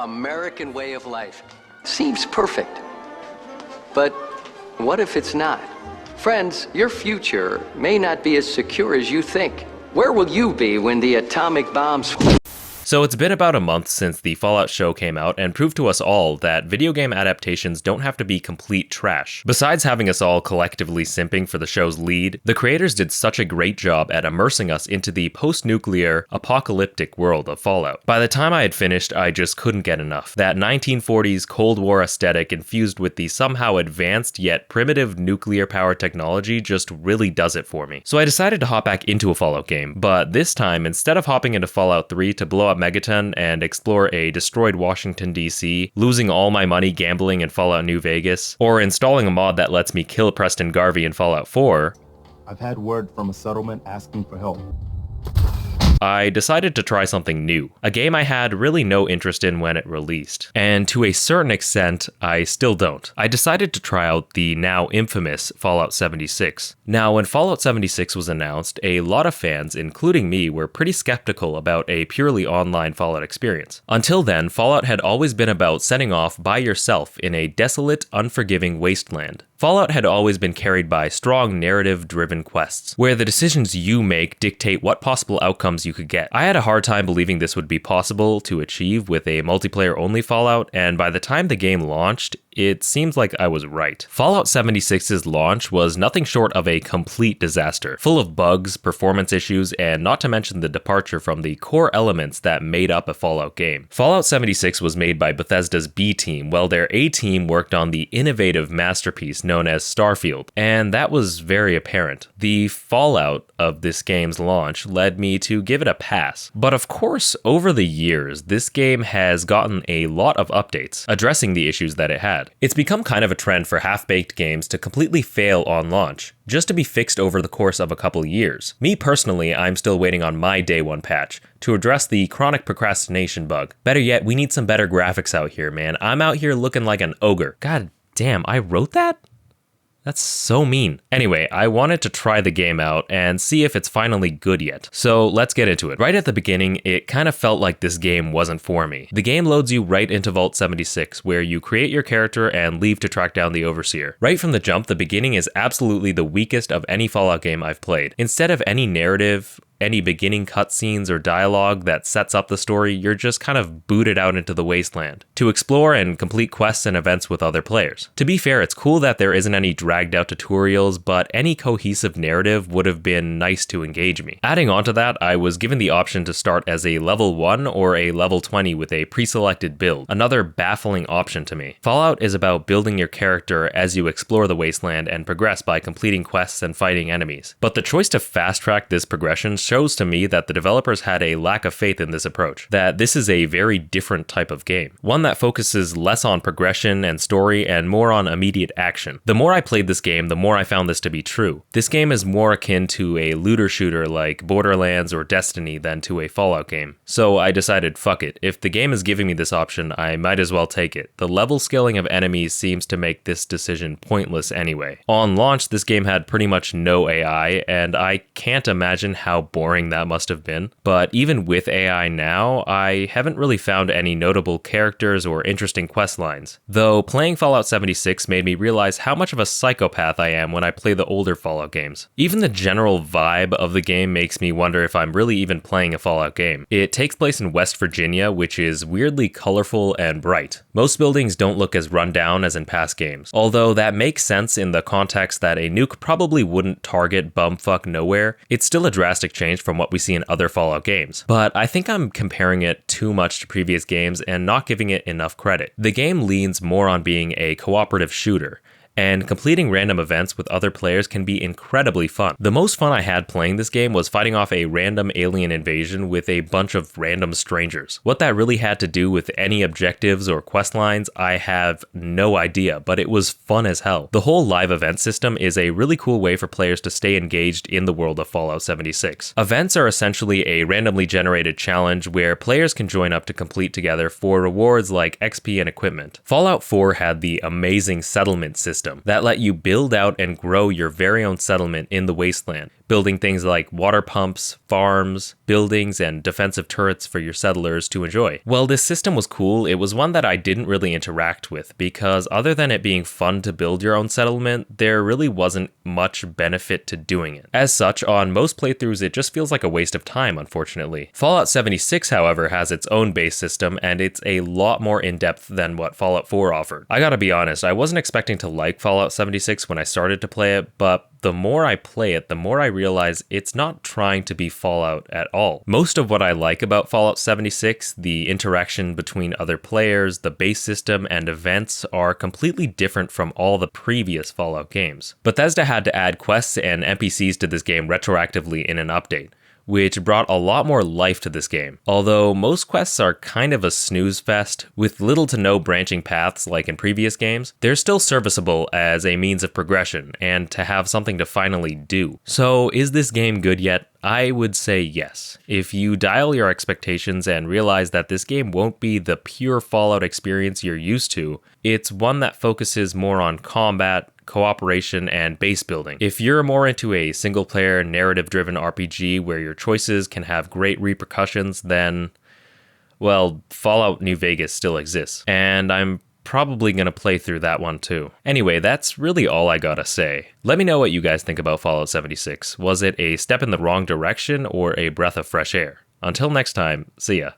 American way of life. Seems perfect. But what if it's not? Friends, your future may not be as secure as you think. Where will you be when the atomic bombs... So it's been about a month since the Fallout show came out and proved to us all that video game adaptations don't have to be complete trash. Besides having us all collectively simping for the show's lead, the creators did such a great job at immersing us into the post-nuclear, apocalyptic world of Fallout. By the time I had finished, I just couldn't get enough. That 1940s Cold War aesthetic infused with the somehow advanced yet primitive nuclear power technology just really does it for me. So I decided to hop back into a Fallout game, but this time, instead of hopping into Fallout 3 to blow up Megaton and explore a destroyed Washington, D.C., losing all my money gambling in Fallout New Vegas, or installing a mod that lets me kill Preston Garvey in Fallout 4, I've had word from a settlement asking for help. I decided to try something new, a game I had really no interest in when it released, and to a certain extent, I still don't. I decided to try out the now infamous Fallout 76. Now, when Fallout 76 was announced, a lot of fans, including me, were pretty skeptical about a purely online Fallout experience. Until then, Fallout had always been about setting off by yourself in a desolate, unforgiving wasteland. Fallout had always been carried by strong narrative-driven quests, where the decisions you make dictate what possible outcomes you could get. I had a hard time believing this would be possible to achieve with a multiplayer-only Fallout, and by the time the game launched, it seems like I was right. Fallout 76's launch was nothing short of a complete disaster, full of bugs, performance issues, and not to mention the departure from the core elements that made up a Fallout game. Fallout 76 was made by Bethesda's B team, while their A team worked on the innovative masterpiece known as Starfield, and that was very apparent. The fallout of this game's launch led me to give it a pass. But of course, over the years, this game has gotten a lot of updates, addressing the issues that it had. It's become kind of a trend for half-baked games to completely fail on launch, just to be fixed over the course of a couple years. Me personally, I'm still waiting on my day one patch to address the chronic procrastination bug. Better yet, we need some better graphics out here, man. I'm out here looking like an ogre. God damn, I wrote that? That's so mean. Anyway, I wanted to try the game out and see if it's finally good yet. So let's get into it. Right at the beginning, it kind of felt like this game wasn't for me. The game loads you right into Vault 76, where you create your character and leave to track down the Overseer. Right from the jump, the beginning is absolutely the weakest of any Fallout game I've played. Instead of any narrative, any beginning cutscenes or dialogue that sets up the story, you're just kind of booted out into the wasteland to explore and complete quests and events with other players. To be fair, it's cool that there isn't any dragged out tutorials, but any cohesive narrative would have been nice to engage me. Adding on to that, I was given the option to start as a level 1 or a level 20 with a pre-selected build, another baffling option to me. Fallout is about building your character as you explore the wasteland and progress by completing quests and fighting enemies. But the choice to fast-track this progression shows to me that the developers had a lack of faith in this approach, that this is a very different type of game, one that focuses less on progression and story and more on immediate action. The more I played this game, the more I found this to be true. This game is more akin to a looter shooter like Borderlands or Destiny than to a Fallout game. So I decided, fuck it, if the game is giving me this option, I might as well take it. The level scaling of enemies seems to make this decision pointless anyway. On launch, this game had pretty much no AI, and I can't imagine how boring that must have been. But even with AI now, I haven't really found any notable characters or interesting quest lines. Though playing Fallout 76 made me realize how much of a psychopath I am when I play the older Fallout games. Even the general vibe of the game makes me wonder if I'm really even playing a Fallout game. It takes place in West Virginia, which is weirdly colorful and bright. Most buildings don't look as run down as in past games, although that makes sense in the context that a nuke probably wouldn't target bumfuck nowhere. It's still a drastic change from what we see in other Fallout games, but I think I'm comparing it too much to previous games and not giving it enough credit. The game leans more on being a cooperative shooter, and completing random events with other players can be incredibly fun. The most fun I had playing this game was fighting off a random alien invasion with a bunch of random strangers. What that really had to do with any objectives or quest lines, I have no idea, but it was fun as hell. The whole live event system is a really cool way for players to stay engaged in the world of Fallout 76. Events are essentially a randomly generated challenge where players can join up to complete together for rewards like XP and equipment. Fallout 4 had the amazing settlement system that let you build out and grow your very own settlement in the wasteland. building things like water pumps, farms, buildings, and defensive turrets for your settlers to enjoy. While this system was cool, it was one that I didn't really interact with because other than it being fun to build your own settlement, there really wasn't much benefit to doing it. As such, on most playthroughs, it just feels like a waste of time, unfortunately. Fallout 76, however, has its own base system, and it's a lot more in-depth than what Fallout 4 offered. I gotta be honest, I wasn't expecting to like Fallout 76 when I started to play it, but the more I play it, the more I realize it's not trying to be Fallout at all. Most of what I like about Fallout 76, the interaction between other players, the base system, and events, are completely different from all the previous Fallout games. Bethesda had to add quests and NPCs to this game retroactively in an update, which brought a lot more life to this game. Although most quests are kind of a snooze fest, with little to no branching paths like in previous games, they're still serviceable as a means of progression and to have something to finally do. So is this game good yet? I would say yes. If you dial your expectations and realize that this game won't be the pure Fallout experience you're used to, it's one that focuses more on combat, cooperation, and base building. If you're more into a single-player, narrative-driven RPG where your choices can have great repercussions, then, well, Fallout New Vegas still exists. And I'm probably gonna play through that one too. Anyway, that's really all I gotta say. Let me know what you guys think about Fallout 76. Was it a step in the wrong direction or a breath of fresh air? Until next time, see ya.